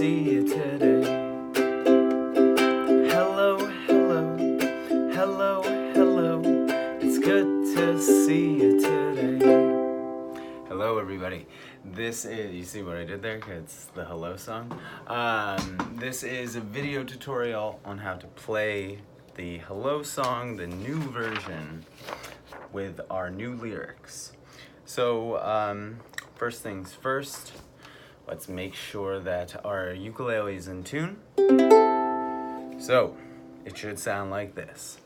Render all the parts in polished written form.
see you today. Hello, hello, hello, hello. It's good to see you today. Hello, everybody. This is, you see what I did there? It's the hello song. This is a video tutorial on how to play the hello song, the new version, with our new lyrics. So, first things first, let's make sure that our ukulele is in tune. So, it should sound like this.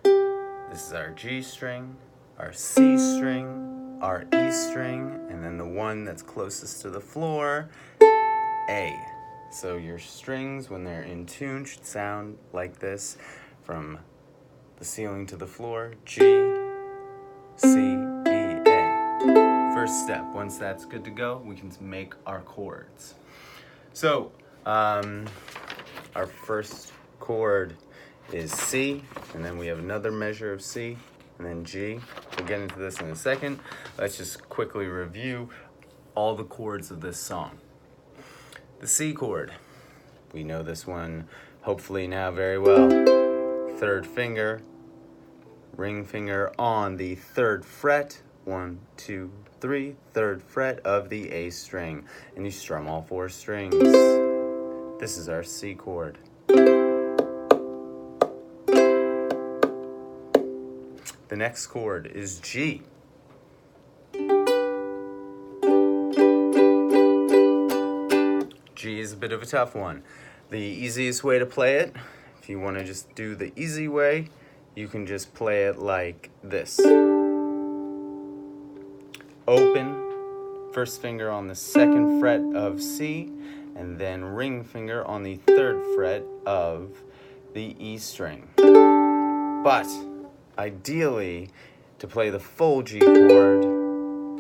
This is our G string, our C string, our E string, and then the one that's closest to the floor, A. So your strings, when they're in tune, should sound like this from the ceiling to the floor, G, C, E, A. First step, once that's good to go, we can make our chords. So, our first chord is C, and then we have another measure of C, and then G. We'll get into this in a second. Let's just quickly review all the chords of this song. The C chord, we know this one hopefully now very well. Third finger, ring finger on the third fret, 1, 2, 3, third fret of the A string, and you strum all 4 strings. This is our C chord. The next chord is G. G is a bit of a tough one. The easiest way to play it, if you want to just do the easy way, you can just play it like this. Open, first finger on the second fret of C, and then ring finger on the third fret of the E string. But ideally, to play the full G chord,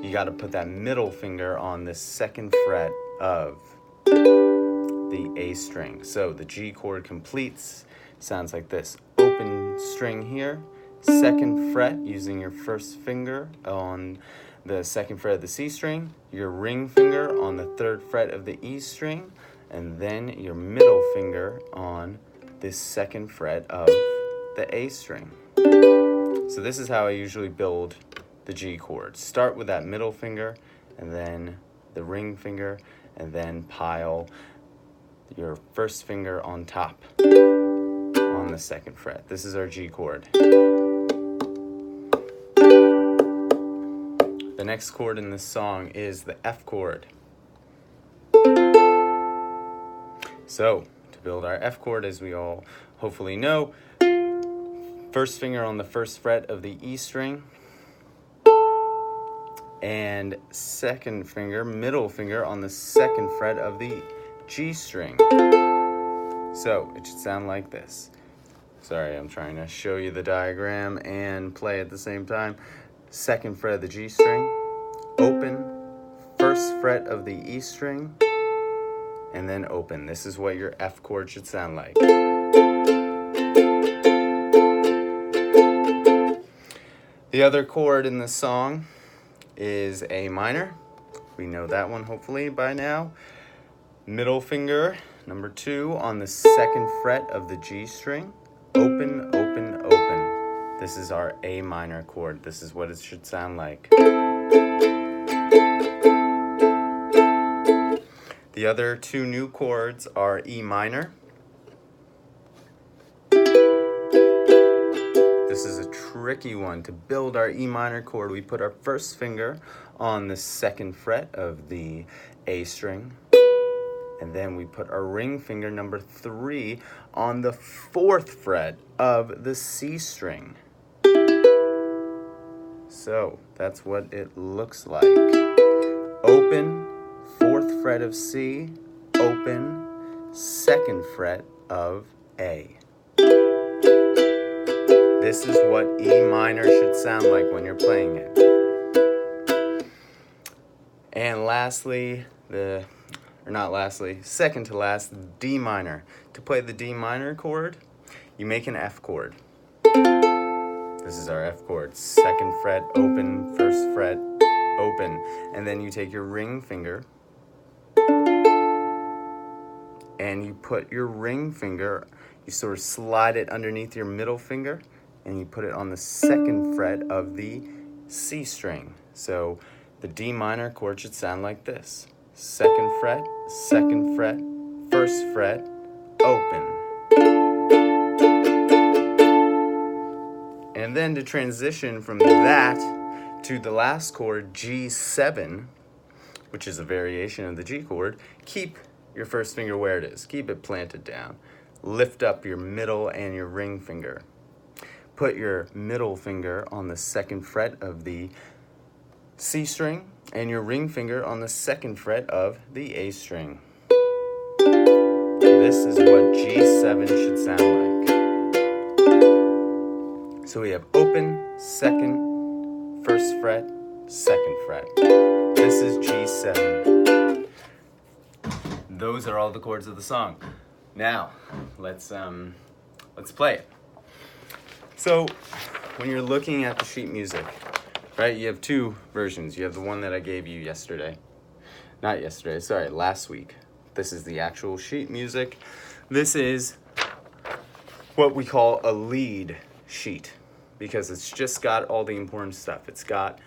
you got to put that middle finger on the second fret of the A string. So the G chord completes, sounds like this. Open string here, second fret using your first finger on the second fret of the C string, your ring finger on the third fret of the E string, and then your middle finger on the second fret of the A string. So this is how I usually build the G chord. Start with that middle finger, and then the ring finger, and then pile your first finger on top on the second fret. This is our G chord. The next chord in this song is the F chord. So, to build our F chord, as we all hopefully know, first finger on the first fret of the E string, and second finger, middle finger on the second fret of the G string. So it should sound like this. Sorry, I'm trying to show you the diagram and play at the same time. Second fret of the G string, open, first fret of the E string, and then open. This is what your F chord should sound like. The other chord in the song is A minor. We know that one hopefully by now. Middle finger, number 2, on the second fret of the G string. Open, open, open. This is our A minor chord. This is what it should sound like. The other 2 new chords are E minor. This is a tricky one. To build our E minor chord, we put our first finger on the second fret of the A string, and then we put our ring finger, number 3, on the 4th fret of the C string. So that's what it looks like. Open, 4th fret of C, open, 2nd fret of A. This is what E minor should sound like when you're playing it. And lastly, second to last, D minor. To play the D minor chord, you make an F chord. This is our F chord. 2nd fret, open, 1st fret, open. And then you take your ring finger and you put your ring finger, you sort of slide it underneath your middle finger, and you put it on the second fret of the C string. So the D minor chord should sound like this. Second fret, first fret, open. And then to transition from that to the last chord, G7, which is a variation of the G chord, keep your first finger where it is. Keep it planted down. Lift up your middle and your ring finger. Put your middle finger on the second fret of the C string and your ring finger on the second fret of the A string. This is what G7 should sound like. So we have open, second, first fret, second fret. This is G7. Those are all the chords of the song. Now, let's play it. So, when you're looking at the sheet music, right, you have two versions. You have the one that I gave you last week. This is the actual sheet music. This is what we call a lead sheet because it's just got all the important stuff. It's got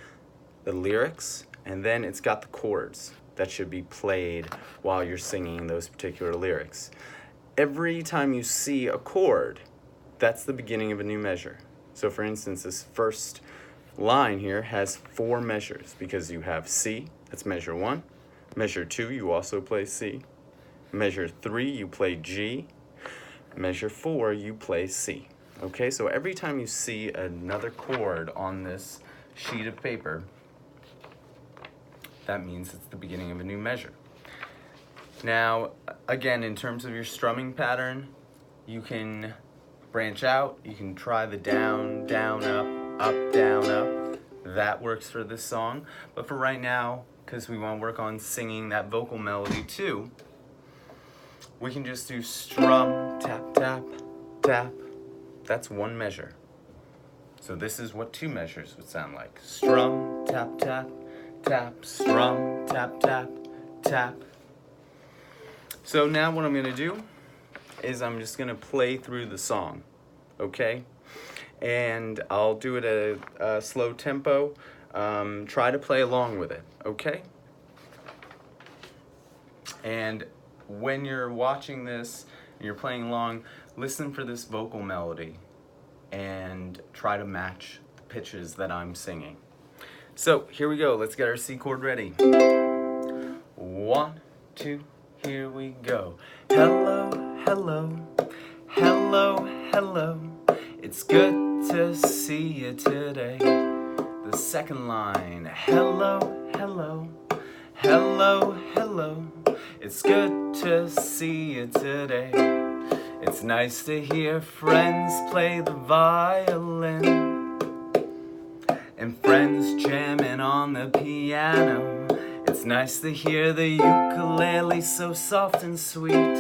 the lyrics and then it's got the chords that should be played while you're singing those particular lyrics. Every time you see a chord, that's the beginning of a new measure. So for instance, this first line here has 4 measures because you have C, that's measure 1. Measure 2, you also play C. Measure 3, you play G. Measure 4, you play C. Okay, so every time you see another chord on this sheet of paper, that means it's the beginning of a new measure. Now, again, in terms of your strumming pattern, you can branch out. You can try the down, down, up, down, up. That works for this song. But for right now, because we want to work on singing that vocal melody too, we can just do strum, tap, tap, tap. That's 1 measure. So this is what 2 measures would sound like. Strum, tap, tap, tap, strum, tap, tap, tap. So now what I'm going to do is I'm just going to play through the song, okay? And I'll do it at a slow tempo. Try to play along with it, okay? And when you're watching this and you're playing along, listen for this vocal melody and try to match the pitches that I'm singing. So here we go. Let's get our C chord ready. 1, 2, here we go. Hello, hello, hello, hello. It's good to see you today. The second line. Hello, hello, hello, hello. It's good to see you today. It's nice to hear friends play the violin and friends jamming on the piano. It's nice to hear the ukulele so soft and sweet,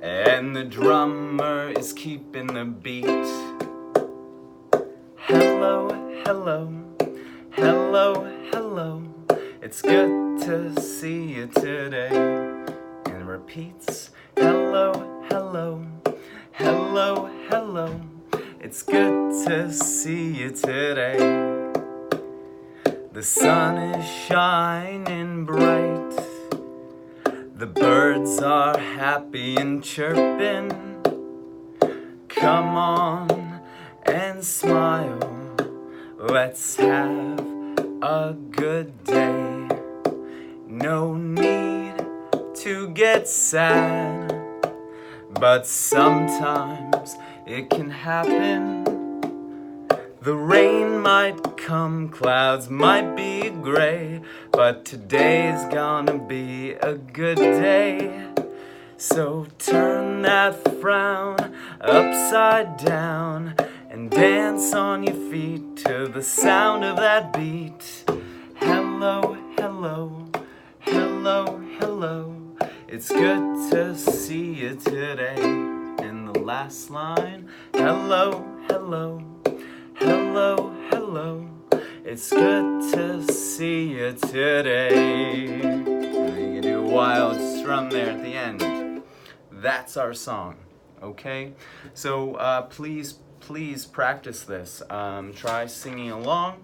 and the drummer is keeping the beat. Hello, hello, hello, hello. It's good to see you today. And it repeats. Hello, hello, hello, hello. It's good to see you today. The sun is shining bright. The birds are happy and chirping. Come on and smile. Let's have a good day. No need to get sad, but sometimes it can happen. The rain might come, clouds might be gray, but today's gonna be a good day. So turn that frown upside down and dance on your feet to the sound of that beat. Hello, hello, hello, hello. It's good to see you today. In the last line. Hello, hello, hello, hello. It's good to see you today. And then you can do a wild strum there at the end. that's our song, okay? So please practice this. Try singing along.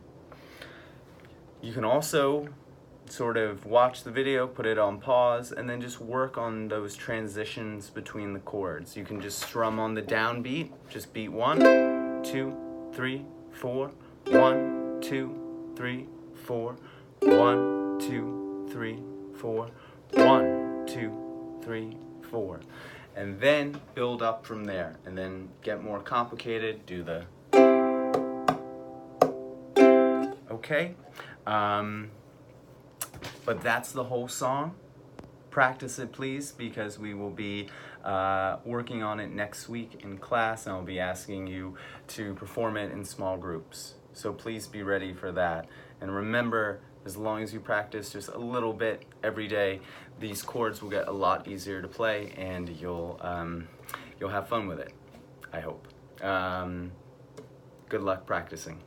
You can also sort of watch the video, put it on pause, and then just work on those transitions between the chords. You can just strum on the downbeat, just beat 1, 2, 3, 4, 1, 2, 3, 4, 1, 2, 3, 4, 1, 2, 3, 4. And then build up from there, and then get more complicated, do the, okay? But that's the whole song. Practice it, please, because we will be working on it next week in class, and I'll be asking you to perform it in small groups. So please be ready for that. And remember, as long as you practice just a little bit every day, these chords will get a lot easier to play, and you'll have fun with it, I hope. Good luck practicing.